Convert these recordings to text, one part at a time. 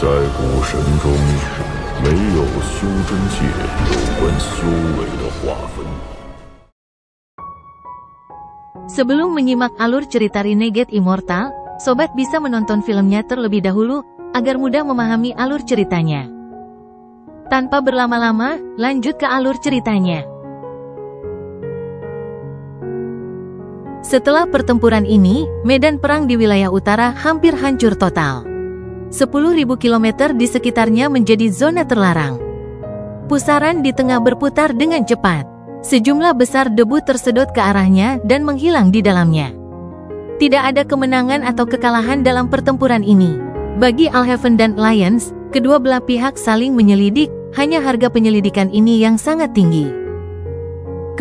在古神中，没有修真界有关修为的划分。Sebelum menyimak alur cerita Renegade Immortal, sobat bisa menonton filmnya terlebih dahulu, agar mudah memahami alur ceritanya. Tanpa berlama-lama, lanjut ke alur ceritanya. Setelah pertempuran ini, medan perang di wilayah utara hampir hancur total. 10.000 km di sekitarnya menjadi zona terlarang. Pusaran di tengah berputar dengan cepat. Sejumlah besar debu tersedot ke arahnya dan menghilang di dalamnya. Tidak ada kemenangan atau kekalahan dalam pertempuran ini. Bagi Alhaven dan Alliance, kedua belah pihak saling menyelidik, hanya harga penyelidikan ini yang sangat tinggi.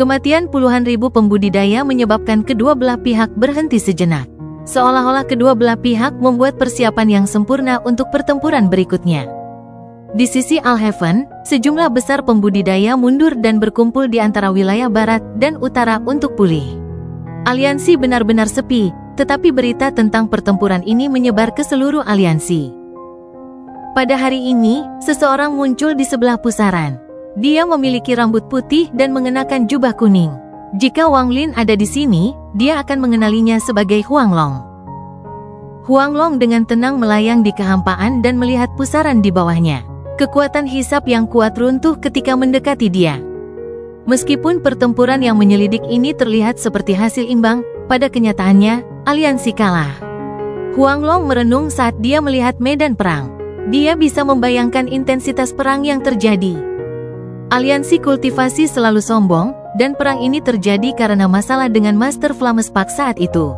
Kematian puluhan ribu pembudidaya menyebabkan kedua belah pihak berhenti sejenak. Seolah-olah kedua belah pihak membuat persiapan yang sempurna untuk pertempuran berikutnya. Di sisi Alhaven, sejumlah besar pembudidaya mundur dan berkumpul di antara wilayah barat dan utara untuk pulih. Aliansi benar-benar sepi, tetapi berita tentang pertempuran ini menyebar ke seluruh aliansi. Pada hari ini, seseorang muncul di sebelah pusaran. Dia memiliki rambut putih dan mengenakan jubah kuning. Jika Wang Lin ada di sini, dia akan mengenalinya sebagai Huang Long. Huang Long dengan tenang melayang di kehampaan dan melihat pusaran di bawahnya. Kekuatan hisap yang kuat runtuh ketika mendekati dia. Meskipun pertempuran yang menyelidik ini terlihat seperti hasil imbang, pada kenyataannya, aliansi kalah. Huang Long merenung saat dia melihat medan perang. Dia bisa membayangkan intensitas perang yang terjadi. Aliansi kultivasi selalu sombong, dan perang ini terjadi karena masalah dengan Master Flamespak saat itu.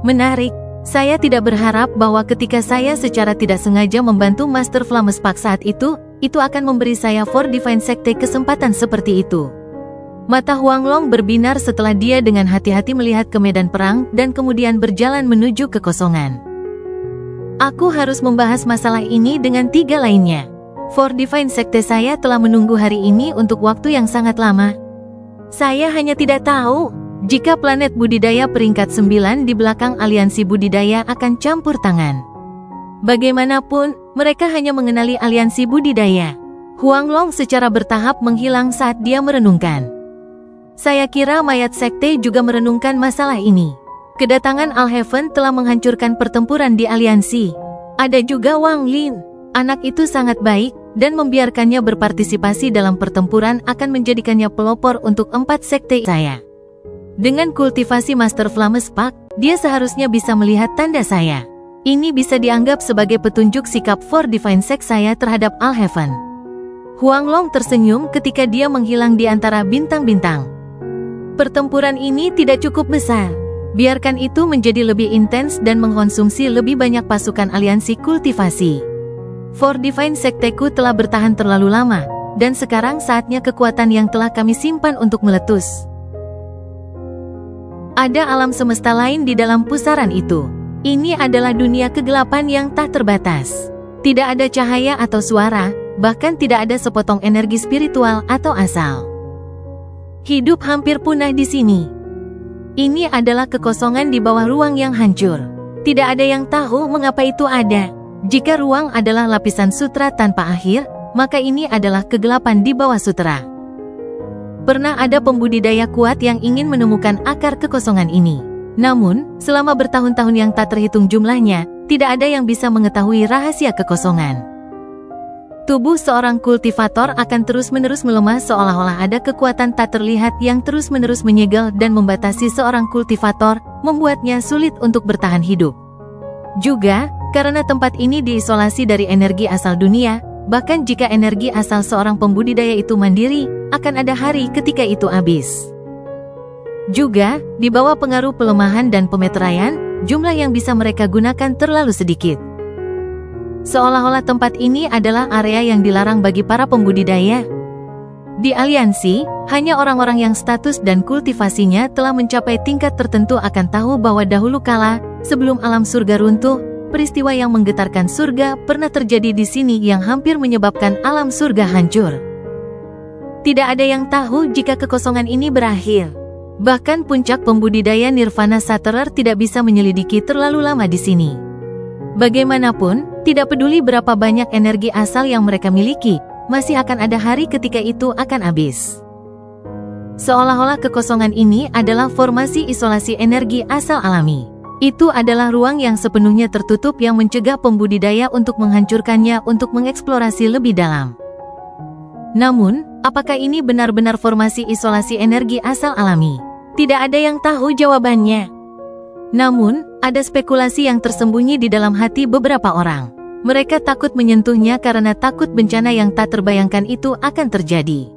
Menarik. Saya tidak berharap bahwa ketika saya secara tidak sengaja membantu Master Flamespak saat itu akan memberi saya For Divine Sekte kesempatan seperti itu. Mata Huang Long berbinar setelah dia dengan hati-hati melihat ke medan perang dan kemudian berjalan menuju kekosongan. Aku harus membahas masalah ini dengan 3 lainnya. For Divine Sekte saya telah menunggu hari ini untuk waktu yang sangat lama. Saya hanya tidak tahu jika planet budidaya peringkat 9 di belakang aliansi budidaya akan campur tangan. Bagaimanapun, mereka hanya mengenali aliansi budidaya. Huang Long secara bertahap menghilang saat dia merenungkan. Saya kira mayat sekte juga merenungkan masalah ini. Kedatangan Alhaven telah menghancurkan pertempuran di aliansi. Ada juga Wang Lin. Anak itu sangat baik, dan membiarkannya berpartisipasi dalam pertempuran akan menjadikannya pelopor untuk 4 sekte saya. Dengan kultivasi Master Flamespak, dia seharusnya bisa melihat tanda saya. Ini bisa dianggap sebagai petunjuk sikap For Divine Sect saya terhadap Alhaven. Huang Long tersenyum ketika dia menghilang di antara bintang-bintang. Pertempuran ini tidak cukup besar. Biarkan itu menjadi lebih intens dan mengkonsumsi lebih banyak pasukan aliansi kultivasi. For Divine Sekteku telah bertahan terlalu lama, dan sekarang saatnya kekuatan yang telah kami simpan untuk meletus. Ada alam semesta lain di dalam pusaran itu. Ini adalah dunia kegelapan yang tak terbatas. Tidak ada cahaya atau suara, bahkan tidak ada sepotong energi spiritual atau asal. Hidup hampir punah di sini. Ini adalah kekosongan di bawah ruang yang hancur. Tidak ada yang tahu mengapa itu ada. Jika ruang adalah lapisan sutra tanpa akhir, maka ini adalah kegelapan di bawah sutra. Pernah ada pembudidaya kuat yang ingin menemukan akar kekosongan ini. Namun, selama bertahun-tahun yang tak terhitung jumlahnya, tidak ada yang bisa mengetahui rahasia kekosongan. Tubuh seorang kultivator akan terus-menerus melemah seolah-olah ada kekuatan tak terlihat yang terus-menerus menyegel dan membatasi seorang kultivator, membuatnya sulit untuk bertahan hidup. Juga, karena tempat ini diisolasi dari energi asal dunia, bahkan jika energi asal seorang pembudidaya itu mandiri, akan ada hari ketika itu habis. Juga, di bawah pengaruh pelemahan dan pemeteraian, jumlah yang bisa mereka gunakan terlalu sedikit. Seolah-olah tempat ini adalah area yang dilarang bagi para pembudidaya. Di aliansi, hanya orang-orang yang status dan kultivasinya telah mencapai tingkat tertentu akan tahu bahwa dahulu kala, sebelum alam surga runtuh, peristiwa yang menggetarkan surga pernah terjadi di sini yang hampir menyebabkan alam surga hancur. Tidak ada yang tahu jika kekosongan ini berakhir. Bahkan puncak pembudidaya Nirvana Sutterer tidak bisa menyelidiki terlalu lama di sini. Bagaimanapun, Tidak peduli berapa banyak energi asal yang mereka miliki, masih akan ada hari ketika itu akan habis. Seolah-olah kekosongan ini adalah formasi isolasi energi asal alami. Itu adalah ruang yang sepenuhnya tertutup yang mencegah pembudidaya untuk menghancurkannya untuk mengeksplorasi lebih dalam. Namun, apakah ini benar-benar formasi isolasi energi asal alami? Tidak ada yang tahu jawabannya. Namun, ada spekulasi yang tersembunyi di dalam hati beberapa orang. Mereka takut menyentuhnya karena takut bencana yang tak terbayangkan itu akan terjadi.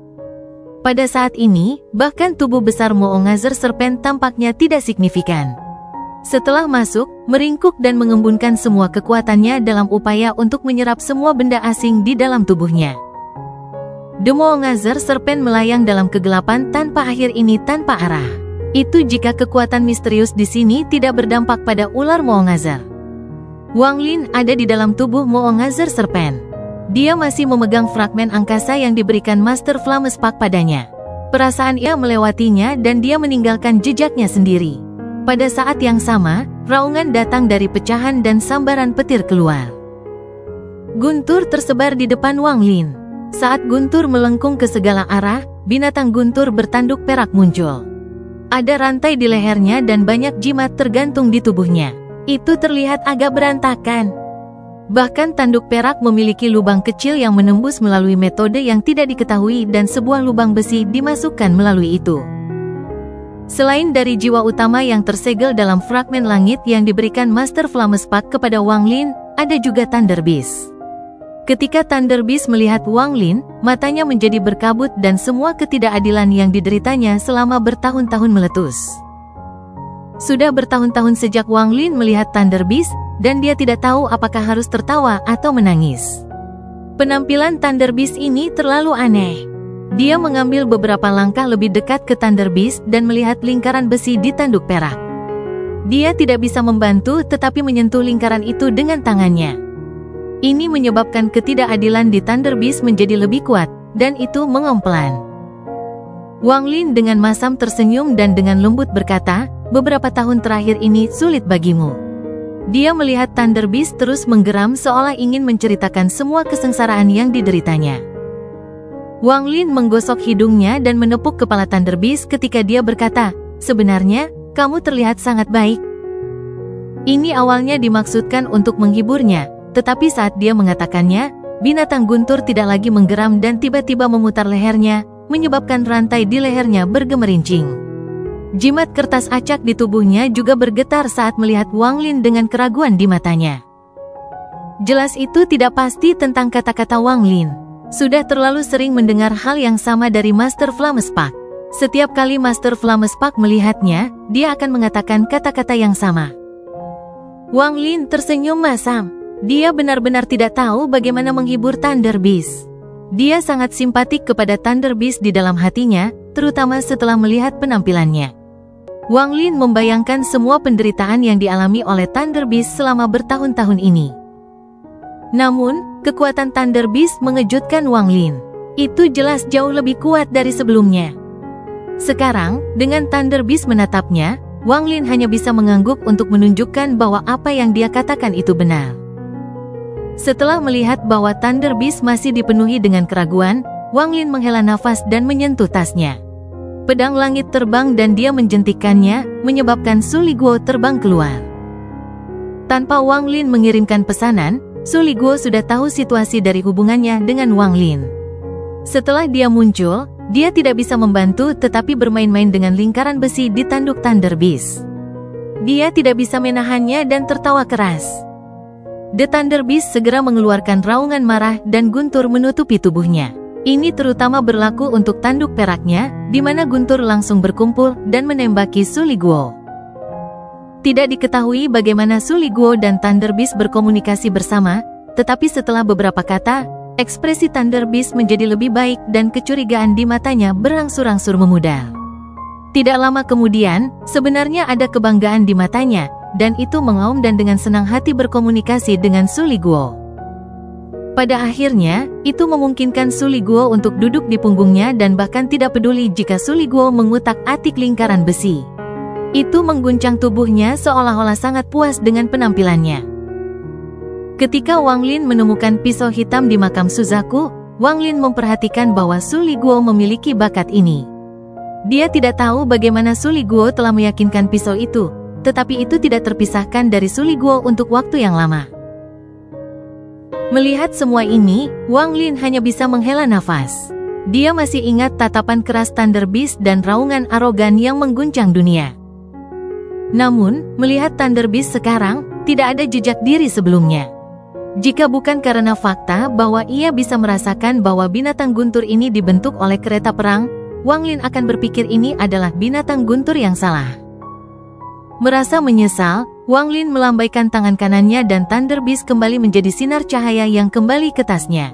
Pada saat ini, bahkan tubuh besar Moongazer Serpent tampaknya tidak signifikan. Setelah masuk, meringkuk dan mengembunkan semua kekuatannya dalam upaya untuk menyerap semua benda asing di dalam tubuhnya. The Moongazer Serpent melayang dalam kegelapan tanpa akhir ini tanpa arah. Itu jika kekuatan misterius di sini tidak berdampak pada ular Moongazer. Wang Lin ada di dalam tubuh Moongazer Serpent. Dia masih memegang fragmen angkasa yang diberikan Master Flamespak padanya. Perasaan ia melewatinya dan dia meninggalkan jejaknya sendiri. Pada saat yang sama, raungan datang dari pecahan dan sambaran petir keluar. Guntur tersebar di depan Wang Lin. Saat guntur melengkung ke segala arah, binatang guntur bertanduk perak muncul. Ada rantai di lehernya dan banyak jimat tergantung di tubuhnya. Itu terlihat agak berantakan. Bahkan tanduk perak memiliki lubang kecil yang menembus melalui metode yang tidak diketahui dan sebuah lubang besi dimasukkan melalui itu. Selain dari jiwa utama yang tersegel dalam fragmen langit yang diberikan Master Flamespak kepada Wang Lin, ada juga Thunder Beast. Ketika Thunder Beast melihat Wang Lin, matanya menjadi berkabut dan semua ketidakadilan yang dideritanya selama bertahun-tahun meletus. Sudah bertahun-tahun sejak Wang Lin melihat Thunder Beast, dan dia tidak tahu apakah harus tertawa atau menangis. Penampilan Thunder Beast ini terlalu aneh. Dia mengambil beberapa langkah lebih dekat ke Thunder Beast dan melihat lingkaran besi di tanduk perak. Dia tidak bisa membantu tetapi menyentuh lingkaran itu dengan tangannya. Ini menyebabkan ketidakadilan di Thunder Beast menjadi lebih kuat, dan itu mengomplan. Wang Lin dengan masam tersenyum dan dengan lembut berkata, beberapa tahun terakhir ini sulit bagimu. Dia melihat Thunder Beast terus menggeram seolah ingin menceritakan semua kesengsaraan yang dideritanya. Wang Lin menggosok hidungnya dan menepuk kepala Thunder Beast ketika dia berkata, sebenarnya, kamu terlihat sangat baik. Ini awalnya dimaksudkan untuk menghiburnya, tetapi saat dia mengatakannya, binatang guntur tidak lagi menggeram dan tiba-tiba memutar lehernya, menyebabkan rantai di lehernya bergemerincing. Jimat kertas acak di tubuhnya juga bergetar saat melihat Wang Lin dengan keraguan di matanya. Jelas itu tidak pasti tentang kata-kata Wang Lin. Sudah terlalu sering mendengar hal yang sama dari Master Flamespak. Setiap kali Master Flamespak melihatnya, dia akan mengatakan kata-kata yang sama. Wang Lin tersenyum masam. Dia benar-benar tidak tahu bagaimana menghibur Thunder Beast. Dia sangat simpatik kepada Thunder Beast di dalam hatinya, terutama setelah melihat penampilannya. Wang Lin membayangkan semua penderitaan yang dialami oleh Thunder Beast selama bertahun-tahun ini. Namun, kekuatan Thunder Beast mengejutkan Wang Lin. Itu jelas jauh lebih kuat dari sebelumnya. Sekarang, dengan Thunder Beast menatapnya, Wang Lin hanya bisa mengangguk untuk menunjukkan bahwa apa yang dia katakan itu benar. Setelah melihat bahwa Thunder Beast masih dipenuhi dengan keraguan, Wang Lin menghela nafas dan menyentuh tasnya. Pedang langit terbang dan dia menjentikkannya, menyebabkan Su Liguo terbang keluar. Tanpa Wang Lin mengirimkan pesanan, Su Liguo sudah tahu situasi dari hubungannya dengan Wang Lin. Setelah dia muncul, dia tidak bisa membantu tetapi bermain-main dengan lingkaran besi di tanduk Thunder Beast. Dia tidak bisa menahannya dan tertawa keras. The Thunder Beast segera mengeluarkan raungan marah dan guntur menutupi tubuhnya. Ini terutama berlaku untuk tanduk peraknya, di mana guntur langsung berkumpul dan menembaki Su Liguo. Tidak diketahui bagaimana Su Liguo dan Thunder Beast berkomunikasi bersama, tetapi setelah beberapa kata, ekspresi Thunder Beast menjadi lebih baik dan kecurigaan di matanya berangsur-angsur memudar. Tidak lama kemudian, sebenarnya ada kebanggaan di matanya, dan itu mengaum dan dengan senang hati berkomunikasi dengan Su Liguo. Pada akhirnya, itu memungkinkan Su Liguo untuk duduk di punggungnya dan bahkan tidak peduli jika Su Liguo mengutak-atik lingkaran besi. Itu mengguncang tubuhnya seolah-olah sangat puas dengan penampilannya. Ketika Wang Lin menemukan pisau hitam di makam Suzaku, Wang Lin memperhatikan bahwa Su Liguo memiliki bakat ini. Dia tidak tahu bagaimana Su Liguo telah meyakinkan pisau itu, tetapi itu tidak terpisahkan dari Su Liguo untuk waktu yang lama. Melihat semua ini, Wang Lin hanya bisa menghela nafas. Dia masih ingat tatapan keras Thunder Beast dan raungan arogan yang mengguncang dunia. Namun, melihat Thunder Beast sekarang, tidak ada jejak diri sebelumnya. Jika bukan karena fakta bahwa ia bisa merasakan bahwa binatang guntur ini dibentuk oleh kereta perang, Wang Lin akan berpikir ini adalah binatang guntur yang salah. Merasa menyesal, Wang Lin melambaikan tangan kanannya dan Thunder Beast kembali menjadi sinar cahaya yang kembali ke tasnya.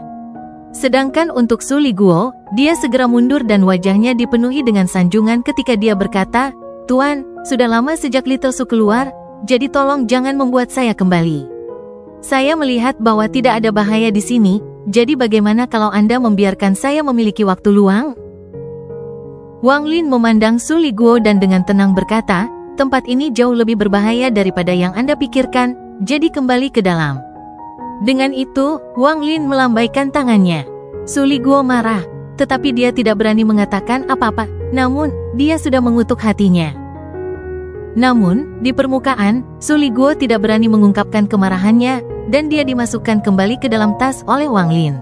Sedangkan untuk Su Liguo, dia segera mundur dan wajahnya dipenuhi dengan sanjungan ketika dia berkata, "Tuan, sudah lama sejak Little Su keluar, jadi tolong jangan membuat saya kembali. Saya melihat bahwa tidak ada bahaya di sini, jadi bagaimana kalau Anda membiarkan saya memiliki waktu luang?" Wang Lin memandang Su Liguo dan dengan tenang berkata, "Tempat ini jauh lebih berbahaya daripada yang Anda pikirkan, jadi kembali ke dalam." Dengan itu, Wang Lin melambaikan tangannya. Su Liguo marah, tetapi dia tidak berani mengatakan apa-apa, namun, dia sudah mengutuk hatinya. Namun, di permukaan, Su Liguo tidak berani mengungkapkan kemarahannya, dan dia dimasukkan kembali ke dalam tas oleh Wang Lin.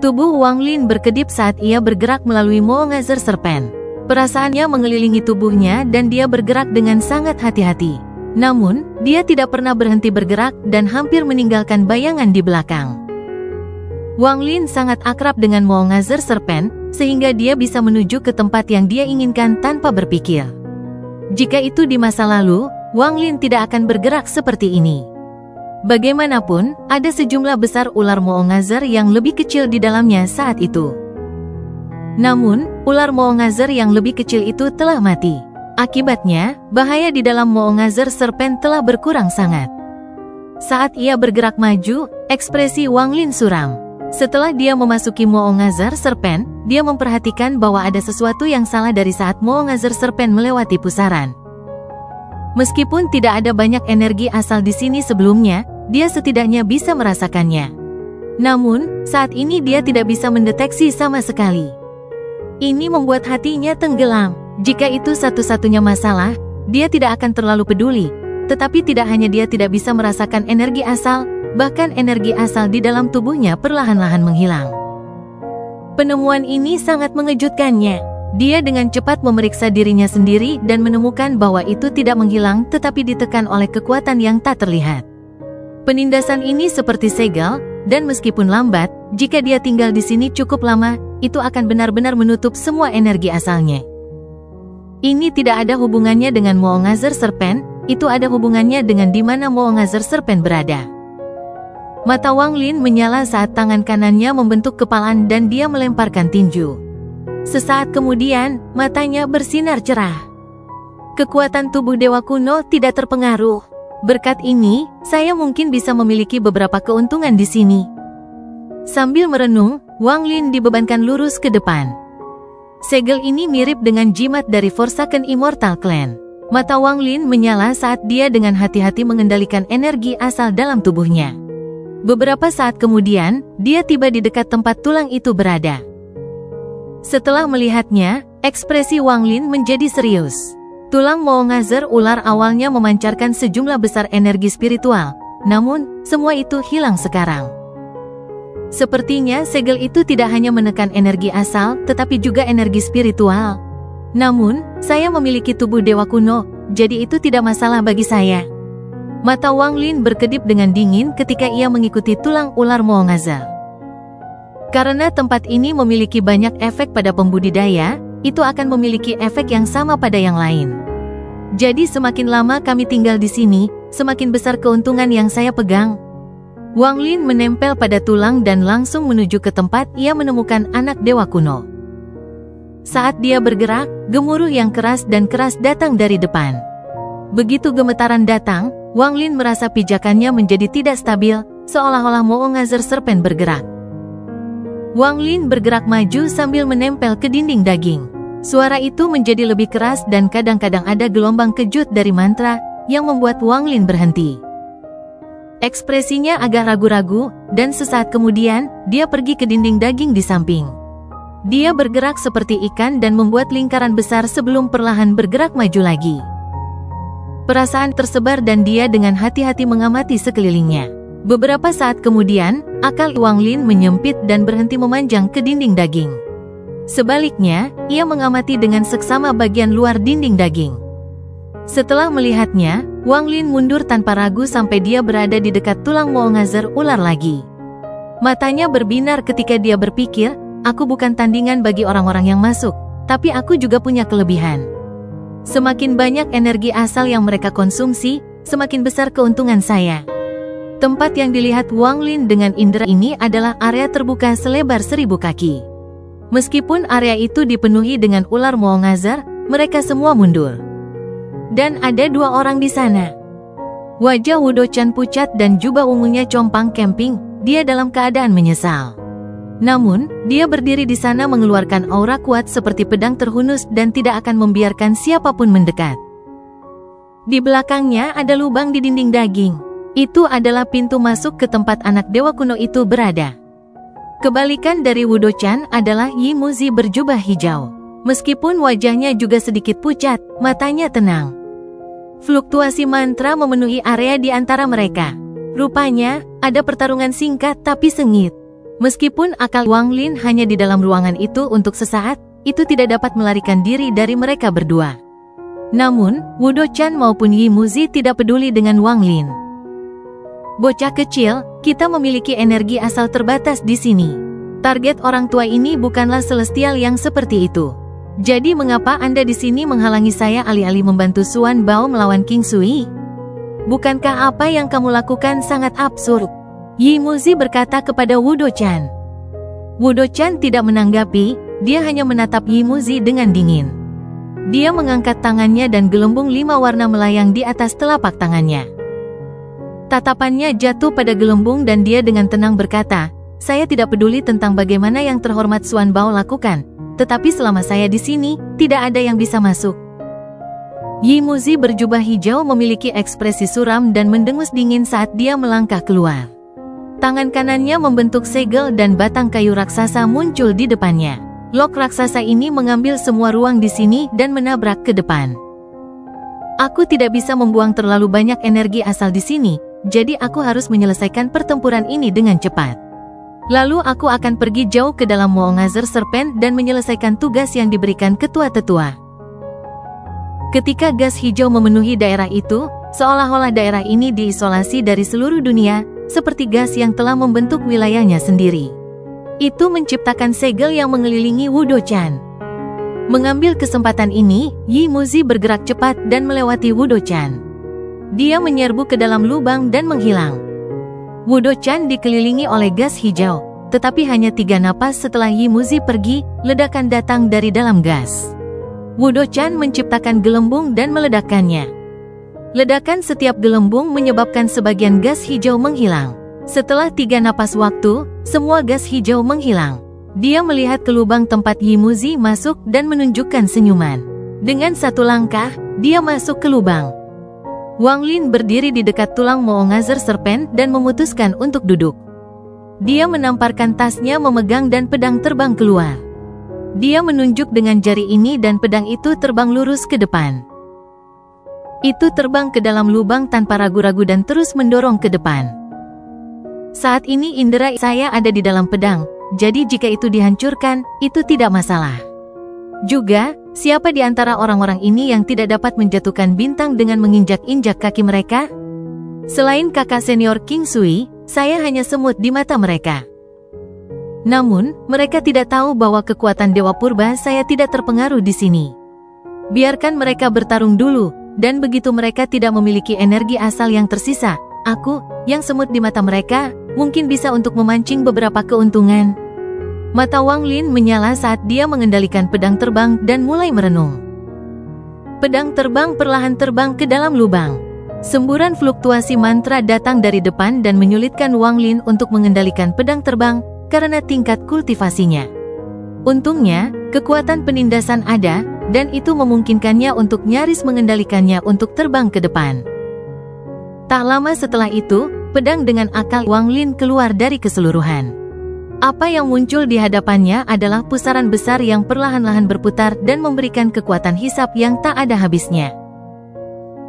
Tubuh Wang Lin berkedip saat ia bergerak melalui Moongazer Serpent. Perasaannya mengelilingi tubuhnya dan dia bergerak dengan sangat hati-hati. Namun, dia tidak pernah berhenti bergerak dan hampir meninggalkan bayangan di belakang. Wang Lin sangat akrab dengan Moongazer Serpent, sehingga dia bisa menuju ke tempat yang dia inginkan tanpa berpikir. Jika itu di masa lalu, Wang Lin tidak akan bergerak seperti ini. Bagaimanapun, ada sejumlah besar ular Moongazer yang lebih kecil di dalamnya saat itu. Namun, ular Moongazer yang lebih kecil itu telah mati. Akibatnya, bahaya di dalam Moongazer Serpent telah berkurang sangat. Saat ia bergerak maju, ekspresi Wang Lin suram. Setelah dia memasuki Moongazer Serpent, dia memperhatikan bahwa ada sesuatu yang salah dari saat Moongazer Serpent melewati pusaran. Meskipun tidak ada banyak energi asal di sini sebelumnya, dia setidaknya bisa merasakannya. Namun, saat ini dia tidak bisa mendeteksi sama sekali. Ini membuat hatinya tenggelam. Jika itu satu-satunya masalah, dia tidak akan terlalu peduli. Tetapi tidak hanya dia tidak bisa merasakan energi asal, bahkan energi asal di dalam tubuhnya perlahan-lahan menghilang. Penemuan ini sangat mengejutkannya. Dia dengan cepat memeriksa dirinya sendiri dan menemukan bahwa itu tidak menghilang tetapi ditekan oleh kekuatan yang tak terlihat. Penindasan ini seperti segel, dan meskipun lambat, jika dia tinggal di sini cukup lama, itu akan benar-benar menutup semua energi asalnya. Ini tidak ada hubungannya dengan Moongazer Serpent, itu ada hubungannya dengan di mana Moongazer Serpent berada. Mata Wang Lin menyala saat tangan kanannya membentuk kepalan dan dia melemparkan tinju. Sesaat kemudian, matanya bersinar cerah. Kekuatan tubuh Dewa Kuno tidak terpengaruh. Berkat ini, saya mungkin bisa memiliki beberapa keuntungan di sini. Sambil merenung, Wang Lin dibebankan lurus ke depan. Segel ini mirip dengan jimat dari Forsaken Immortal Clan. Mata Wang Lin menyala saat dia dengan hati-hati mengendalikan energi asal dalam tubuhnya. Beberapa saat kemudian, dia tiba di dekat tempat tulang itu berada. Setelah melihatnya, ekspresi Wang Lin menjadi serius. Tulang Moongazer ular awalnya memancarkan sejumlah besar energi spiritual, namun, semua itu hilang sekarang. Sepertinya segel itu tidak hanya menekan energi asal, tetapi juga energi spiritual. Namun, saya memiliki tubuh Dewa Kuno, jadi itu tidak masalah bagi saya. Mata Wang Lin berkedip dengan dingin ketika ia mengikuti tulang ular Moongazer. Karena tempat ini memiliki banyak efek pada pembudidaya, itu akan memiliki efek yang sama pada yang lain. Jadi semakin lama kami tinggal di sini, semakin besar keuntungan yang saya pegang. Wang Lin menempel pada tulang dan langsung menuju ke tempat ia menemukan anak Dewa Kuno. Saat dia bergerak, gemuruh yang keras dan keras datang dari depan. Begitu gemetaran datang, Wang Lin merasa pijakannya menjadi tidak stabil, seolah-olah Moongazer Serpent bergerak. Wang Lin bergerak maju sambil menempel ke dinding daging. Suara itu menjadi lebih keras dan kadang-kadang ada gelombang kejut dari mantra yang membuat Wang Lin berhenti. Ekspresinya agak ragu-ragu, dan sesaat kemudian, dia pergi ke dinding daging di samping. Dia bergerak seperti ikan dan membuat lingkaran besar sebelum perlahan bergerak maju lagi. Perasaan tersebar dan dia dengan hati-hati mengamati sekelilingnya. Beberapa saat kemudian, akal Wang Lin menyempit dan berhenti memanjang ke dinding daging. Sebaliknya, ia mengamati dengan seksama bagian luar dinding daging. Setelah melihatnya, Wang Lin mundur tanpa ragu sampai dia berada di dekat tulang Moongazer ular lagi. Matanya berbinar ketika dia berpikir, aku bukan tandingan bagi orang-orang yang masuk, tapi aku juga punya kelebihan. Semakin banyak energi asal yang mereka konsumsi, semakin besar keuntungan saya. Tempat yang dilihat Wang Lin dengan indera ini adalah area terbuka selebar 1000 kaki. Meskipun area itu dipenuhi dengan ular Moongazer, mereka semua mundur. Dan ada 2 orang di sana. Wajah Wudochan pucat dan jubah ungunya compang camping, dia dalam keadaan menyesal. Namun, dia berdiri di sana mengeluarkan aura kuat seperti pedang terhunus dan tidak akan membiarkan siapapun mendekat. Di belakangnya ada lubang di dinding daging. Itu adalah pintu masuk ke tempat anak dewa kuno itu berada. Kebalikan dari Wudochan adalah Yi Muzi berjubah hijau. Meskipun wajahnya juga sedikit pucat, matanya tenang. Fluktuasi mantra memenuhi area di antara mereka. Rupanya, ada pertarungan singkat tapi sengit. Meskipun akal Wang Lin hanya di dalam ruangan itu untuk sesaat, itu tidak dapat melarikan diri dari mereka berdua. Namun, Wudochan maupun Yi Muzi tidak peduli dengan Wang Lin. Bocah kecil, kita memiliki energi asal terbatas di sini. Target orang tua ini bukanlah celestial yang seperti itu. Jadi mengapa Anda di sini menghalangi saya alih-alih membantu Xuan Bao melawan King Sui? Bukankah apa yang kamu lakukan sangat absurd? Yi Muzi berkata kepada Wudochan. Wudochan tidak menanggapi, dia hanya menatap Yi Muzi dengan dingin. Dia mengangkat tangannya dan gelembung 5 warna melayang di atas telapak tangannya. Tatapannya jatuh pada gelembung dan dia dengan tenang berkata, saya tidak peduli tentang bagaimana yang terhormat Xuan Bao lakukan. Tetapi selama saya di sini, tidak ada yang bisa masuk. Yi Muzi berjubah hijau memiliki ekspresi suram dan mendengus dingin saat dia melangkah keluar. Tangan kanannya membentuk segel dan batang kayu raksasa muncul di depannya. Lok raksasa ini mengambil semua ruang di sini dan menabrak ke depan. Aku tidak bisa membuang terlalu banyak energi asal di sini, jadi aku harus menyelesaikan pertempuran ini dengan cepat. Lalu aku akan pergi jauh ke dalam Moongazer Serpent dan menyelesaikan tugas yang diberikan ketua tetua. Ketika gas hijau memenuhi daerah itu, seolah-olah daerah ini diisolasi dari seluruh dunia, seperti gas yang telah membentuk wilayahnya sendiri. Itu menciptakan segel yang mengelilingi Wudochan. Mengambil kesempatan ini, Yi Muzi bergerak cepat dan melewati Wudochan. Dia menyerbu ke dalam lubang dan menghilang. Wudochan dikelilingi oleh gas hijau, tetapi hanya 3 napas setelah Yi Muzi pergi, ledakan datang dari dalam gas. Wudochan menciptakan gelembung dan meledakkannya. Ledakan setiap gelembung menyebabkan sebagian gas hijau menghilang. Setelah 3 napas waktu, semua gas hijau menghilang. Dia melihat ke lubang tempat Yi Muzi masuk dan menunjukkan senyuman. Dengan 1 langkah, dia masuk ke lubang. Wang Lin berdiri di dekat tulang Moongazer Serpent dan memutuskan untuk duduk. Dia menamparkan tasnya memegang dan pedang terbang keluar. Dia menunjuk dengan jari ini dan pedang itu terbang lurus ke depan. Itu terbang ke dalam lubang tanpa ragu-ragu dan terus mendorong ke depan. Saat ini indera saya ada di dalam pedang, jadi jika itu dihancurkan, itu tidak masalah. Juga, siapa di antara orang-orang ini yang tidak dapat menjatuhkan bintang dengan menginjak-injak kaki mereka? Selain kakak senior King Sui, saya hanya semut di mata mereka. Namun, mereka tidak tahu bahwa kekuatan Dewa Purba saya tidak terpengaruh di sini. Biarkan mereka bertarung dulu, dan begitu mereka tidak memiliki energi asal yang tersisa, aku, yang semut di mata mereka, mungkin bisa untuk memancing beberapa keuntungan. Mata Wang Lin menyala saat dia mengendalikan pedang terbang dan mulai merenung. Pedang terbang perlahan terbang ke dalam lubang. Semburan fluktuasi mantra datang dari depan dan menyulitkan Wang Lin untuk mengendalikan pedang terbang karena tingkat kultivasinya. Untungnya, kekuatan penindasan ada, dan itu memungkinkannya untuk nyaris mengendalikannya untuk terbang ke depan. Tak lama setelah itu, pedang dengan akal Wang Lin keluar dari keseluruhan. Apa yang muncul di hadapannya adalah pusaran besar yang perlahan-lahan berputar dan memberikan kekuatan hisap yang tak ada habisnya.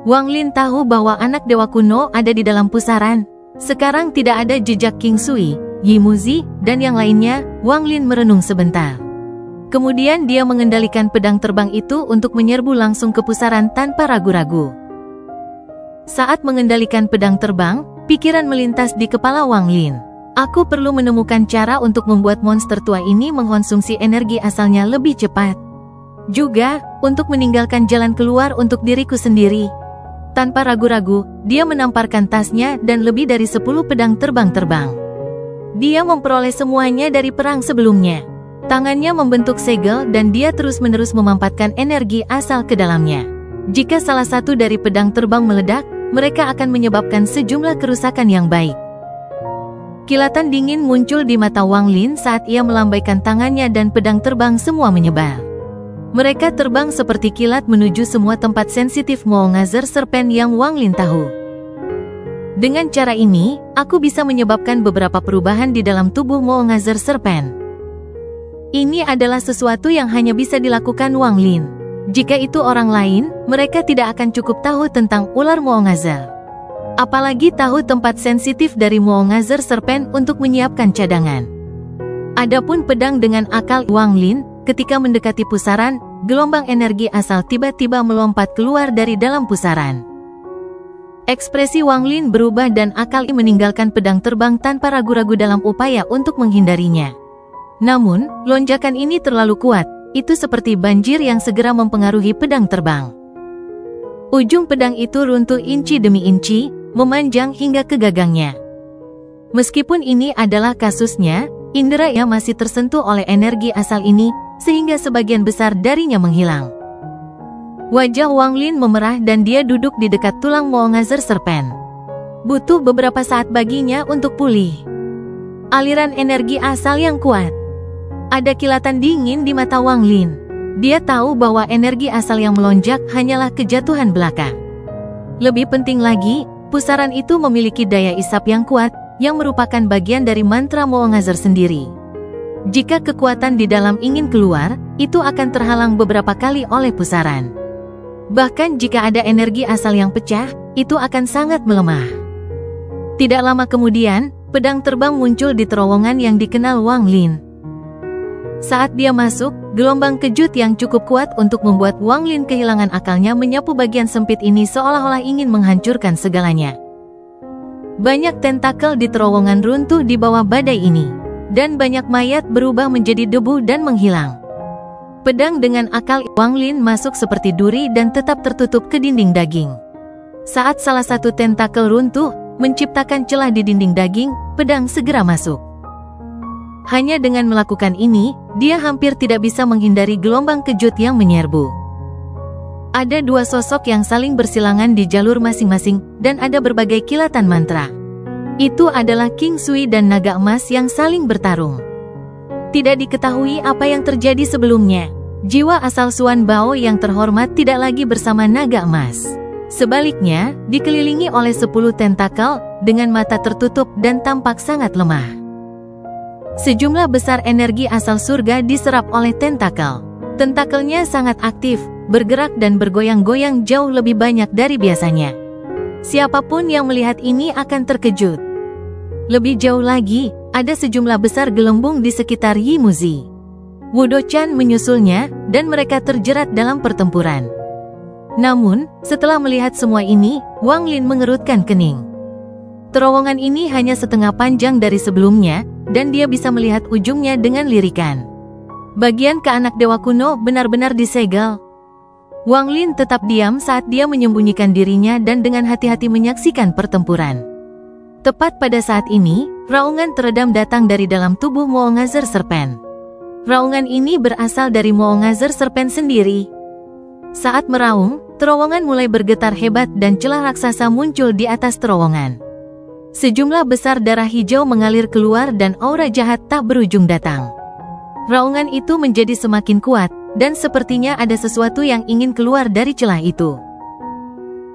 Wang Lin tahu bahwa anak dewa kuno ada di dalam pusaran. Sekarang tidak ada jejak King Sui, Yi Muzi, dan yang lainnya. Wang Lin merenung sebentar. Kemudian dia mengendalikan pedang terbang itu untuk menyerbu langsung ke pusaran tanpa ragu-ragu. Saat mengendalikan pedang terbang, pikiran melintas di kepala Wang Lin. Aku perlu menemukan cara untuk membuat monster tua ini mengkonsumsi energi asalnya lebih cepat. Juga, untuk meninggalkan jalan keluar untuk diriku sendiri. Tanpa ragu-ragu, dia menamparkan tasnya dan lebih dari 10 pedang terbang. Dia memperoleh semuanya dari perang sebelumnya. Tangannya membentuk segel dan dia terus-menerus memampatkan energi asal ke dalamnya. Jika salah satu dari pedang terbang meledak, mereka akan menyebabkan sejumlah kerusakan yang baik. Kilatan dingin muncul di mata Wang Lin saat ia melambaikan tangannya dan pedang terbang semua menyebar. Mereka terbang seperti kilat menuju semua tempat sensitif Moongazer Serpent yang Wang Lin tahu. Dengan cara ini, aku bisa menyebabkan beberapa perubahan di dalam tubuh Moongazer Serpent. Ini adalah sesuatu yang hanya bisa dilakukan Wang Lin. Jika itu orang lain, mereka tidak akan cukup tahu tentang ular Moongazer. Apalagi tahu tempat sensitif dari Moongazer Serpent untuk menyiapkan cadangan. Adapun pedang dengan akal Wang Lin, ketika mendekati pusaran, gelombang energi asal tiba-tiba melompat keluar dari dalam pusaran. Ekspresi Wang Lin berubah dan akal meninggalkan pedang terbang tanpa ragu-ragu dalam upaya untuk menghindarinya. Namun, lonjakan ini terlalu kuat. Itu seperti banjir yang segera mempengaruhi pedang terbang. Ujung pedang itu runtuh inci demi inci, memanjang hingga ke gagangnya. Meskipun ini adalah kasusnya, indera masih tersentuh oleh energi asal ini, sehingga sebagian besar darinya menghilang. Wajah Wang Lin memerah dan dia duduk di dekat tulang Moongazer Serpent. Butuh beberapa saat baginya untuk pulih. Aliran energi asal yang kuat. Ada kilatan dingin di mata Wang Lin. Dia tahu bahwa energi asal yang melonjak hanyalah kejatuhan belaka. Lebih penting lagi, pusaran itu memiliki daya isap yang kuat, yang merupakan bagian dari mantra Moongazer sendiri. Jika kekuatan di dalam ingin keluar, itu akan terhalang beberapa kali oleh pusaran. Bahkan jika ada energi asal yang pecah, itu akan sangat melemah. Tidak lama kemudian, pedang terbang muncul di terowongan yang dikenal Wang Lin. Saat dia masuk, gelombang kejut yang cukup kuat untuk membuat Wang Lin kehilangan akalnya menyapu bagian sempit ini seolah-olah ingin menghancurkan segalanya. Banyak tentakel di terowongan runtuh di bawah badai ini, dan banyak mayat berubah menjadi debu dan menghilang. Pedang dengan akal Wang Lin masuk seperti duri dan tetap tertutup ke dinding daging. Saat salah satu tentakel runtuh, menciptakan celah di dinding daging, pedang segera masuk. Hanya dengan melakukan ini, dia hampir tidak bisa menghindari gelombang kejut yang menyerbu. Ada dua sosok yang saling bersilangan di jalur masing-masing, dan ada berbagai kilatan mantra. Itu adalah King Sui dan naga emas yang saling bertarung. Tidak diketahui apa yang terjadi sebelumnya. Jiwa asal Xuan Bao yang terhormat tidak lagi bersama naga emas. Sebaliknya, dikelilingi oleh 10 tentakel, dengan mata tertutup dan tampak sangat lemah. Sejumlah besar energi asal surga diserap oleh tentakel. Tentakelnya sangat aktif, bergerak dan bergoyang-goyang jauh lebih banyak dari biasanya. Siapapun yang melihat ini akan terkejut. Lebih jauh lagi, ada sejumlah besar gelembung di sekitar Yi Muzi. Wu Do-chan menyusulnya, dan mereka terjerat dalam pertempuran. Namun, setelah melihat semua ini, Wang Lin mengerutkan kening. Terowongan ini hanya setengah panjang dari sebelumnya, dan dia bisa melihat ujungnya dengan lirikan. Bagian ke anak dewa kuno benar-benar disegel. Wang Lin tetap diam saat dia menyembunyikan dirinya dan dengan hati-hati menyaksikan pertempuran. Tepat pada saat ini, raungan teredam datang dari dalam tubuh Moongazer Serpent. Raungan ini berasal dari Moongazer Serpent sendiri. Saat meraung, terowongan mulai bergetar hebat dan celah raksasa muncul di atas terowongan. Sejumlah besar darah hijau mengalir keluar dan aura jahat tak berujung datang. Raungan itu menjadi semakin kuat, dan sepertinya ada sesuatu yang ingin keluar dari celah itu.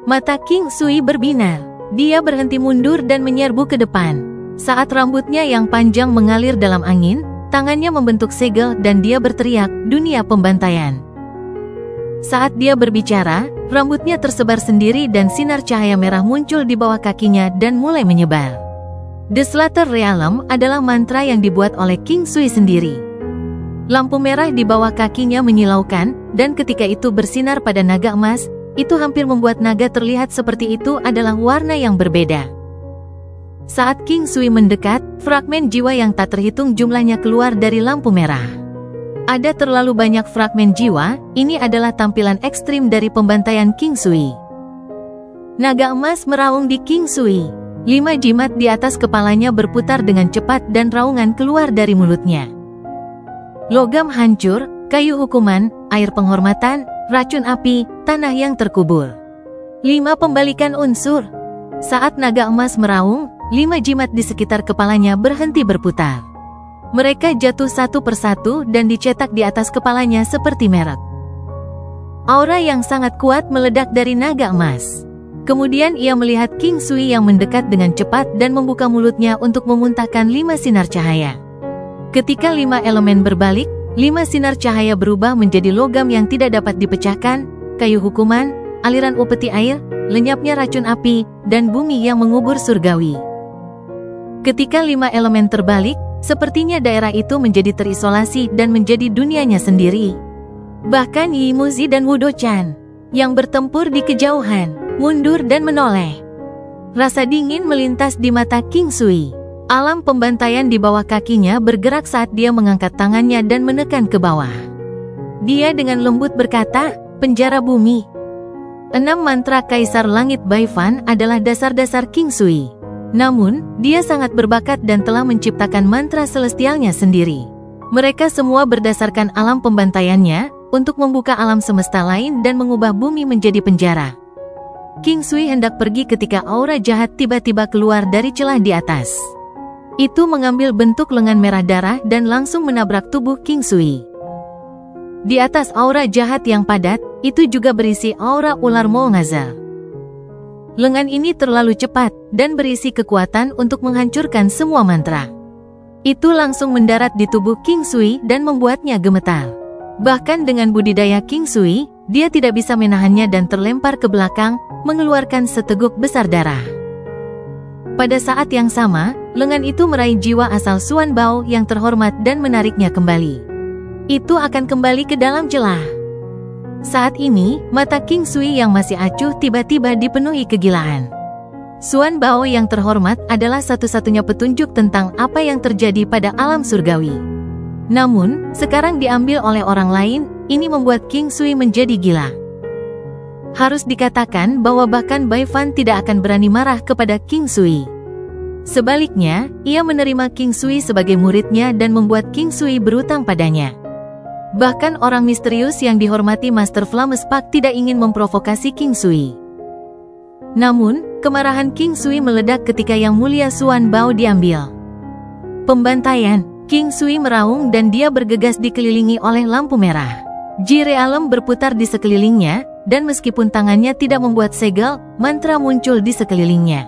Mata King Sui berbinar. Dia berhenti mundur dan menyerbu ke depan. Saat rambutnya yang panjang mengalir dalam angin, tangannya membentuk segel dan dia berteriak, "Dunia pembantaian." Saat dia berbicara, rambutnya tersebar sendiri dan sinar cahaya merah muncul di bawah kakinya dan mulai menyebar. The Slaughter Realm adalah mantra yang dibuat oleh King Sui sendiri. Lampu merah di bawah kakinya menyilaukan, dan ketika itu bersinar pada naga emas, itu hampir membuat naga terlihat seperti itu adalah warna yang berbeda. Saat King Sui mendekat, fragmen jiwa yang tak terhitung jumlahnya keluar dari lampu merah. Ada terlalu banyak fragmen jiwa, ini adalah tampilan ekstrim dari pembantaian King Sui. Naga emas meraung di King Sui. 5 jimat di atas kepalanya berputar dengan cepat dan raungan keluar dari mulutnya. Logam hancur, kayu hukuman, air penghormatan, racun api, tanah yang terkubur. 5 pembalikan unsur. Saat naga emas meraung, 5 jimat di sekitar kepalanya berhenti berputar. Mereka jatuh satu persatu dan dicetak di atas kepalanya seperti merek. Aura yang sangat kuat meledak dari naga emas. Kemudian ia melihat King Sui yang mendekat dengan cepat dan membuka mulutnya untuk memuntahkan 5 sinar cahaya. Ketika 5 elemen berbalik, 5 sinar cahaya berubah menjadi logam yang tidak dapat dipecahkan, kayu hukuman, aliran upeti air, lenyapnya racun api, dan bumi yang mengubur surgawi. Ketika 5 elemen terbalik, sepertinya daerah itu menjadi terisolasi dan menjadi dunianya sendiri. Bahkan Yi Muzi dan Wudochan, yang bertempur di kejauhan, mundur dan menoleh. Rasa dingin melintas di mata King Sui. Alam pembantaian di bawah kakinya bergerak saat dia mengangkat tangannya dan menekan ke bawah. Dia dengan lembut berkata, "Penjara bumi." 6 mantra Kaisar Langit Baifan adalah dasar-dasar King Sui. Namun, dia sangat berbakat dan telah menciptakan mantra celestialnya sendiri. Mereka semua berdasarkan alam pembantaiannya, untuk membuka alam semesta lain dan mengubah bumi menjadi penjara. King Sui hendak pergi ketika aura jahat tiba-tiba keluar dari celah di atas. Itu mengambil bentuk lengan merah darah dan langsung menabrak tubuh King Sui. Di atas aura jahat yang padat, itu juga berisi aura ular Moongazal. Lengan ini terlalu cepat dan berisi kekuatan untuk menghancurkan semua mantra. Itu langsung mendarat di tubuh King Sui dan membuatnya gemetar. Bahkan dengan budidaya King Sui, dia tidak bisa menahannya dan terlempar ke belakang, mengeluarkan seteguk besar darah. Pada saat yang sama, lengan itu meraih jiwa asal Xuan Bao yang terhormat dan menariknya kembali. Itu akan kembali ke dalam celah. Saat ini, mata King Sui yang masih acuh tiba-tiba dipenuhi kegilaan. Xuan Bao yang terhormat adalah satu-satunya petunjuk tentang apa yang terjadi pada alam surgawi. Namun, sekarang diambil oleh orang lain, ini membuat King Sui menjadi gila. Harus dikatakan bahwa bahkan Baifan tidak akan berani marah kepada King Sui. Sebaliknya, ia menerima King Sui sebagai muridnya dan membuat King Sui berutang padanya. Bahkan orang misterius yang dihormati Master Flamespak tidak ingin memprovokasi King Sui. Namun, kemarahan King Sui meledak ketika Yang Mulia Xuan Bao diambil. Pembantaian, King Sui meraung dan dia bergegas dikelilingi oleh lampu merah. Ji Realem berputar di sekelilingnya, dan meskipun tangannya tidak membuat segel, mantra muncul di sekelilingnya.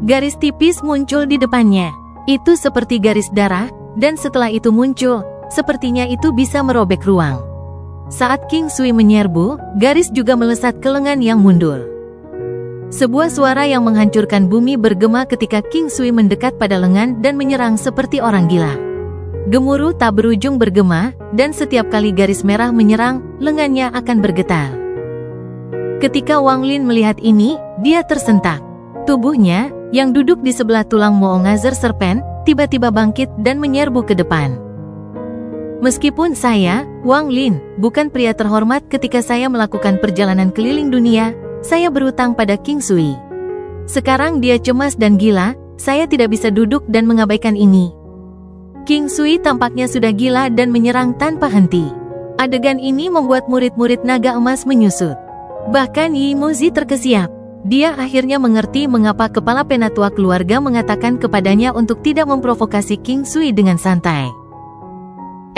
Garis tipis muncul di depannya. Itu seperti garis darah, dan setelah itu muncul, sepertinya itu bisa merobek ruang. Saat King Sui menyerbu, garis juga melesat ke lengan yang mundur. Sebuah suara yang menghancurkan bumi bergema ketika King Sui mendekat pada lengan dan menyerang seperti orang gila. Gemuruh tak berujung bergema, dan setiap kali garis merah menyerang, lengannya akan bergetar. Ketika Wang Lin melihat ini, dia tersentak. Tubuhnya, yang duduk di sebelah tulang Moongazar Serpent, tiba-tiba bangkit dan menyerbu ke depan. Meskipun saya, Wang Lin, bukan pria terhormat ketika saya melakukan perjalanan keliling dunia, saya berutang pada King Sui. Sekarang dia cemas dan gila, saya tidak bisa duduk dan mengabaikan ini. King Sui tampaknya sudah gila dan menyerang tanpa henti. Adegan ini membuat murid-murid naga emas menyusut. Bahkan Yi Muzi terkesiap. Dia akhirnya mengerti mengapa kepala penatua keluarga mengatakan kepadanya untuk tidak memprovokasi King Sui dengan santai.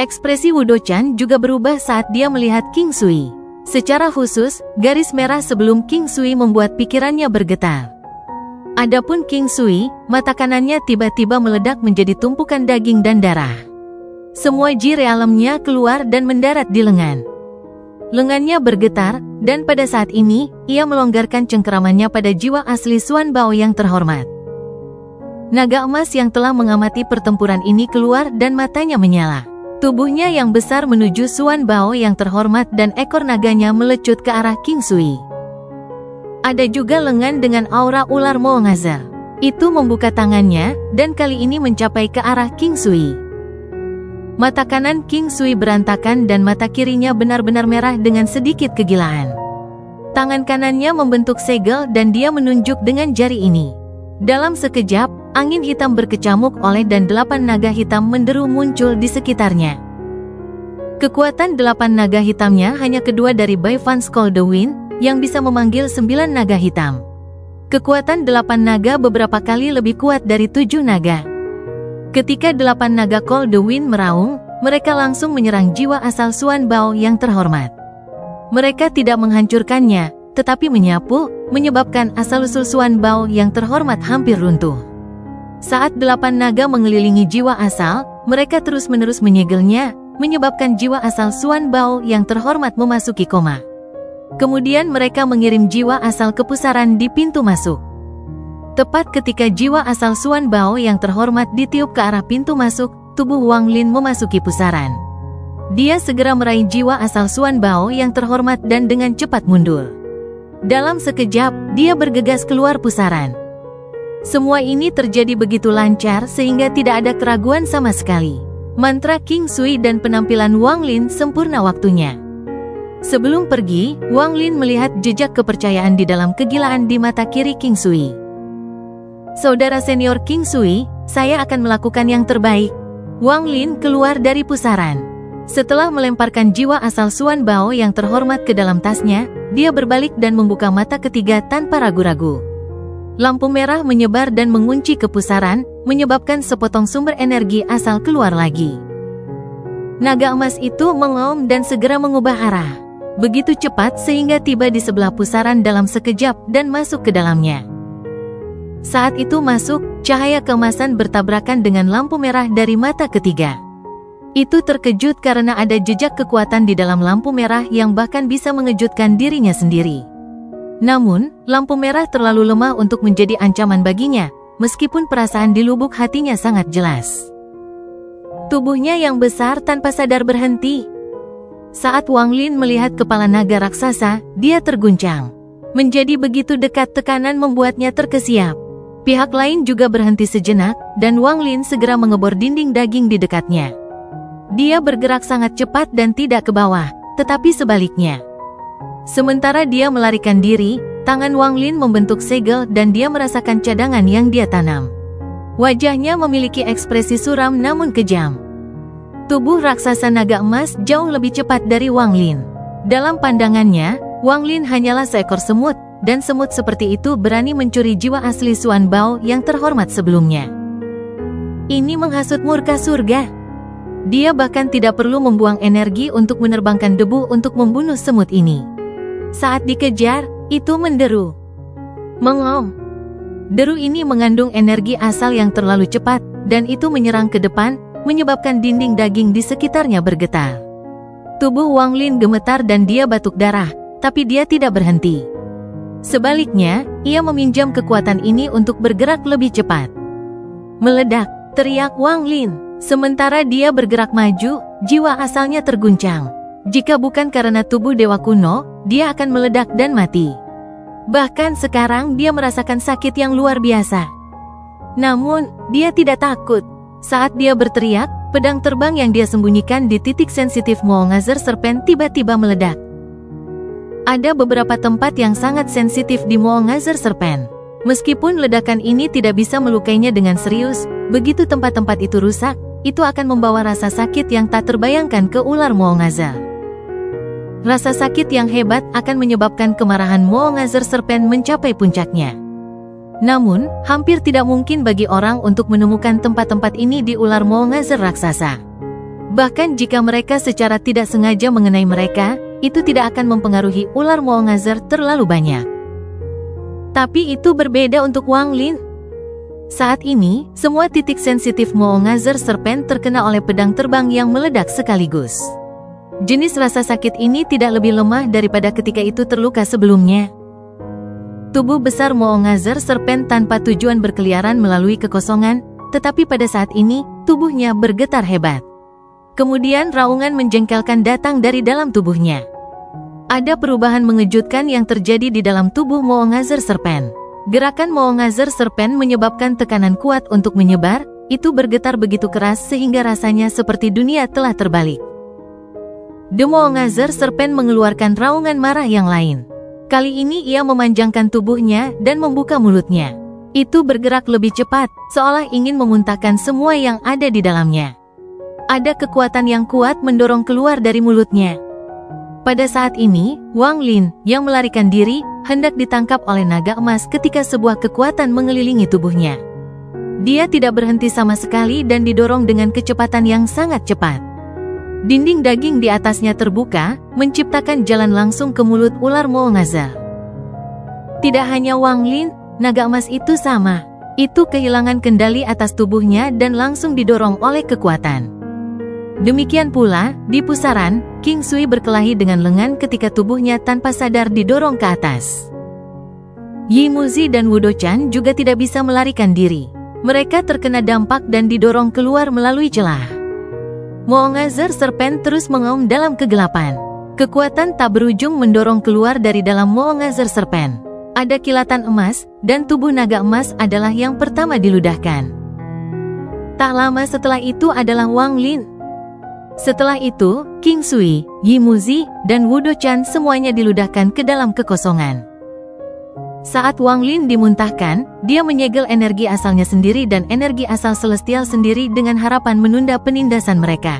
Ekspresi Wudochan juga berubah saat dia melihat King Sui. Secara khusus, garis merah sebelum King Sui membuat pikirannya bergetar. Adapun King Sui, mata kanannya tiba-tiba meledak menjadi tumpukan daging dan darah. Semua ji realemnya keluar dan mendarat di lengan. Lengannya bergetar, dan pada saat ini, ia melonggarkan cengkeramannya pada jiwa asli Xuan Bao yang terhormat. Naga emas yang telah mengamati pertempuran ini keluar dan matanya menyala. Tubuhnya yang besar menuju Xuan Bao yang terhormat dan ekor naganya melecut ke arah King Sui. Ada juga lengan dengan aura ular Moongazer. Itu membuka tangannya, dan kali ini mencapai ke arah King Sui. Mata kanan King Sui berantakan dan mata kirinya benar-benar merah dengan sedikit kegilaan. Tangan kanannya membentuk segel dan dia menunjuk dengan jari ini. Dalam sekejap, angin hitam berkecamuk oleh dan 8 naga hitam menderu muncul di sekitarnya. Kekuatan 8 naga hitamnya hanya kedua dari Bai Fan Skull the Wind, yang bisa memanggil 9 naga hitam. Kekuatan 8 naga beberapa kali lebih kuat dari 7 naga. Ketika 8 naga Call the Wind meraung, mereka langsung menyerang jiwa asal Xuan Bao yang terhormat. Mereka tidak menghancurkannya, tetapi menyapu, menyebabkan asal-usul Xuan Bao yang terhormat hampir runtuh. Saat 8 naga mengelilingi jiwa asal, mereka terus-menerus menyegelnya, menyebabkan jiwa asal Xuan Bao yang terhormat memasuki koma. Kemudian mereka mengirim jiwa asal ke pusaran di pintu masuk. Tepat ketika jiwa asal Xuan Bao yang terhormat ditiup ke arah pintu masuk, tubuh Wang Lin memasuki pusaran. Dia segera meraih jiwa asal Xuan Bao yang terhormat dan dengan cepat mundur. Dalam sekejap, dia bergegas keluar pusaran. Semua ini terjadi begitu lancar sehingga tidak ada keraguan sama sekali. Mantra King Sui dan penampilan Wang Lin sempurna waktunya. Sebelum pergi, Wang Lin melihat jejak kepercayaan di dalam kegilaan di mata kiri King Sui. Saudara senior King Sui, saya akan melakukan yang terbaik. Wang Lin keluar dari pusaran. Setelah melemparkan jiwa asal Xuan Bao yang terhormat ke dalam tasnya, dia berbalik dan membuka mata ketiga tanpa ragu-ragu. Lampu merah menyebar dan mengunci ke pusaran, menyebabkan sepotong sumber energi asal keluar lagi. Naga emas itu mengaum dan segera mengubah arah. Begitu cepat sehingga tiba di sebelah pusaran dalam sekejap dan masuk ke dalamnya. Saat itu masuk, cahaya keemasan bertabrakan dengan lampu merah dari mata ketiga. Itu terkejut karena ada jejak kekuatan di dalam lampu merah yang bahkan bisa mengejutkan dirinya sendiri. Namun, lampu merah terlalu lemah untuk menjadi ancaman baginya, meskipun perasaan di lubuk hatinya sangat jelas. Tubuhnya yang besar tanpa sadar berhenti. Saat Wang Lin melihat kepala naga raksasa, dia terguncang. Menjadi begitu dekat tekanan membuatnya terkesiap. Pihak lain juga berhenti sejenak, dan Wang Lin segera mengebor dinding daging di dekatnya. Dia bergerak sangat cepat dan tidak ke bawah, tetapi sebaliknya. Sementara dia melarikan diri, tangan Wang Lin membentuk segel dan dia merasakan cadangan yang dia tanam. Wajahnya memiliki ekspresi suram namun kejam. Tubuh raksasa naga emas jauh lebih cepat dari Wang Lin. Dalam pandangannya, Wang Lin hanyalah seekor semut, dan semut seperti itu berani mencuri jiwa asli Xuan Bao yang terhormat sebelumnya. Ini menghasut murka surga. Dia bahkan tidak perlu membuang energi untuk menerbangkan debu untuk membunuh semut ini. Saat dikejar, itu menderu. Mengaum. Deru ini mengandung energi asal yang terlalu cepat, dan itu menyerang ke depan, menyebabkan dinding daging di sekitarnya bergetar. Tubuh Wang Lin gemetar dan dia batuk darah, tapi dia tidak berhenti. Sebaliknya, ia meminjam kekuatan ini untuk bergerak lebih cepat. Meledak, teriak Wang Lin. Sementara dia bergerak maju, jiwa asalnya terguncang. Jika bukan karena tubuh dewa kuno, dia akan meledak dan mati. Bahkan sekarang dia merasakan sakit yang luar biasa. Namun, dia tidak takut. Saat dia berteriak, pedang terbang yang dia sembunyikan di titik sensitif Moongazer Serpent tiba-tiba meledak. Ada beberapa tempat yang sangat sensitif di Moongazer Serpent. Meskipun ledakan ini tidak bisa melukainya dengan serius, begitu tempat-tempat itu rusak, itu akan membawa rasa sakit yang tak terbayangkan ke ular Moongazer. Rasa sakit yang hebat akan menyebabkan kemarahan Moongazer Serpent mencapai puncaknya. Namun, hampir tidak mungkin bagi orang untuk menemukan tempat-tempat ini di ular Moongazer raksasa. Bahkan jika mereka secara tidak sengaja mengenai mereka, itu tidak akan mempengaruhi ular Moongazer terlalu banyak. Tapi itu berbeda untuk Wang Lin. Saat ini, semua titik sensitif Moongazer Serpent terkena oleh pedang terbang yang meledak sekaligus. Jenis rasa sakit ini tidak lebih lemah daripada ketika itu terluka sebelumnya. Tubuh besar Moongazer Serpent tanpa tujuan berkeliaran melalui kekosongan, tetapi pada saat ini, tubuhnya bergetar hebat. Kemudian raungan menjengkelkan datang dari dalam tubuhnya. Ada perubahan mengejutkan yang terjadi di dalam tubuh Moongazer Serpent. Gerakan Moongazer Serpent menyebabkan tekanan kuat untuk menyebar, itu bergetar begitu keras sehingga rasanya seperti dunia telah terbalik. The Moongazer Serpent mengeluarkan raungan marah yang lain. Kali ini ia memanjangkan tubuhnya dan membuka mulutnya. Itu bergerak lebih cepat, seolah ingin memuntahkan semua yang ada di dalamnya. Ada kekuatan yang kuat mendorong keluar dari mulutnya. Pada saat ini, Wang Lin, yang melarikan diri, hendak ditangkap oleh naga emas ketika sebuah kekuatan mengelilingi tubuhnya. Dia tidak berhenti sama sekali dan didorong dengan kecepatan yang sangat cepat. Dinding daging di atasnya terbuka, menciptakan jalan langsung ke mulut ular Moongazer. Tidak hanya Wang Lin, naga emas itu sama. Itu kehilangan kendali atas tubuhnya dan langsung didorong oleh kekuatan. Demikian pula, di pusaran, King Sui berkelahi dengan lengan ketika tubuhnya tanpa sadar didorong ke atas. Yi Muzi dan Wudochan juga tidak bisa melarikan diri. Mereka terkena dampak dan didorong keluar melalui celah. Moongazer Serpent terus mengaum dalam kegelapan. Kekuatan tak berujung mendorong keluar dari dalam Moongazer Serpent. Ada kilatan emas, dan tubuh naga emas adalah yang pertama diludahkan. Tak lama setelah itu adalah Wang Lin. Setelah itu, King Sui, Yi Muzi, dan Wudochan semuanya diludahkan ke dalam kekosongan. Saat Wang Lin dimuntahkan, dia menyegel energi asalnya sendiri dan energi asal celestial sendiri dengan harapan menunda penindasan mereka.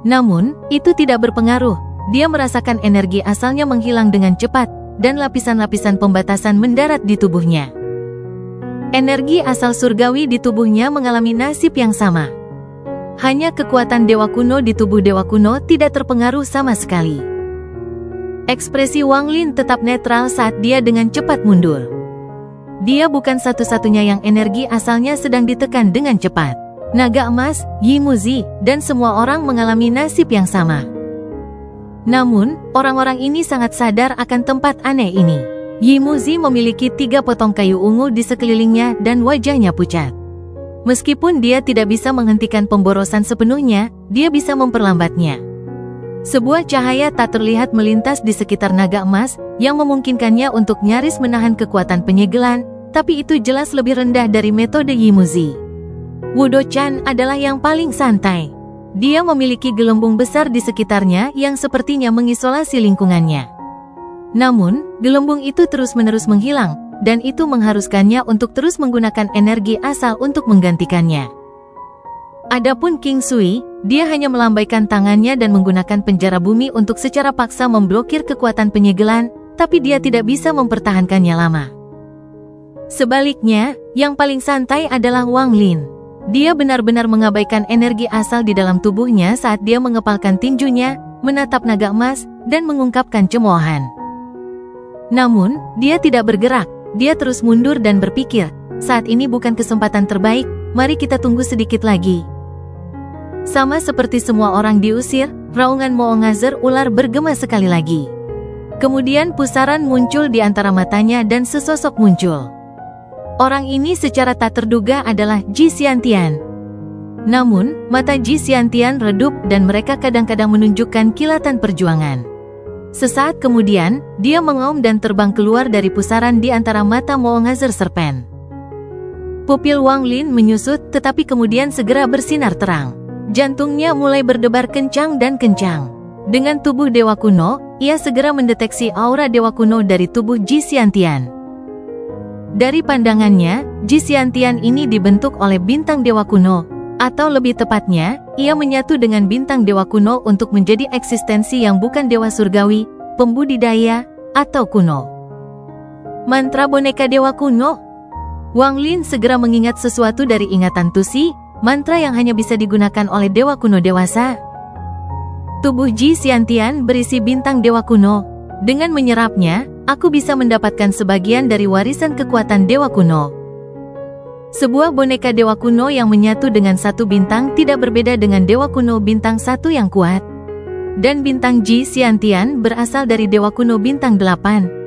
Namun, itu tidak berpengaruh. Dia merasakan energi asalnya menghilang dengan cepat, dan lapisan-lapisan pembatasan mendarat di tubuhnya. Energi asal surgawi di tubuhnya mengalami nasib yang sama. Hanya kekuatan dewa kuno di tubuh dewa kuno tidak terpengaruh sama sekali. Ekspresi Wang Lin tetap netral saat dia dengan cepat mundur. Dia bukan satu-satunya yang energi asalnya sedang ditekan dengan cepat. Naga emas, Yi Muzi, dan semua orang mengalami nasib yang sama. Namun, orang-orang ini sangat sadar akan tempat aneh ini. Yi Muzi memiliki 3 potong kayu ungu di sekelilingnya dan wajahnya pucat. Meskipun dia tidak bisa menghentikan pemborosan sepenuhnya, dia bisa memperlambatnya. Sebuah cahaya tak terlihat melintas di sekitar naga emas, yang memungkinkannya untuk nyaris menahan kekuatan penyegelan, tapi itu jelas lebih rendah dari metode Yi Muzi. Wudochan adalah yang paling santai. Dia memiliki gelembung besar di sekitarnya yang sepertinya mengisolasi lingkungannya. Namun, gelembung itu terus-menerus menghilang, dan itu mengharuskannya untuk terus menggunakan energi asal untuk menggantikannya. Adapun King Sui, dia hanya melambaikan tangannya dan menggunakan penjara bumi untuk secara paksa memblokir kekuatan penyegelan, tapi dia tidak bisa mempertahankannya lama. Sebaliknya, yang paling santai adalah Wang Lin. Dia benar-benar mengabaikan energi asal di dalam tubuhnya saat dia mengepalkan tinjunya, menatap naga emas, dan mengungkapkan cemoohan. Namun, dia tidak bergerak. Dia terus mundur dan berpikir, saat ini bukan kesempatan terbaik, mari kita tunggu sedikit lagi. Sama seperti semua orang diusir, raungan Moongazer ular bergema sekali lagi. Kemudian pusaran muncul di antara matanya dan sesosok muncul. Orang ini secara tak terduga adalah Ji Xiantian. Namun, mata Ji Xiantian redup dan mereka kadang-kadang menunjukkan kilatan perjuangan. Sesaat kemudian, dia mengaum dan terbang keluar dari pusaran di antara mata Moongazer Serpent. Pupil Wang Lin menyusut tetapi kemudian segera bersinar terang. Jantungnya mulai berdebar kencang dan kencang. Dengan tubuh dewa kuno, ia segera mendeteksi aura dewa kuno dari tubuh Ji Xiantian. Dari pandangannya, Ji Xiantian ini dibentuk oleh bintang dewa kuno, atau lebih tepatnya, ia menyatu dengan bintang dewa kuno untuk menjadi eksistensi yang bukan dewa surgawi, pembudidaya, atau kuno. Mantra boneka dewa kuno. Wang Lin segera mengingat sesuatu dari ingatan Tusi, mantra yang hanya bisa digunakan oleh dewa kuno dewasa. Tubuh Ji Xiantian berisi bintang dewa kuno. Dengan menyerapnya, aku bisa mendapatkan sebagian dari warisan kekuatan dewa kuno. Sebuah boneka dewa kuno yang menyatu dengan satu bintang tidak berbeda dengan dewa kuno bintang 1 yang kuat. Dan bintang Ji Xiantian berasal dari dewa kuno bintang 8.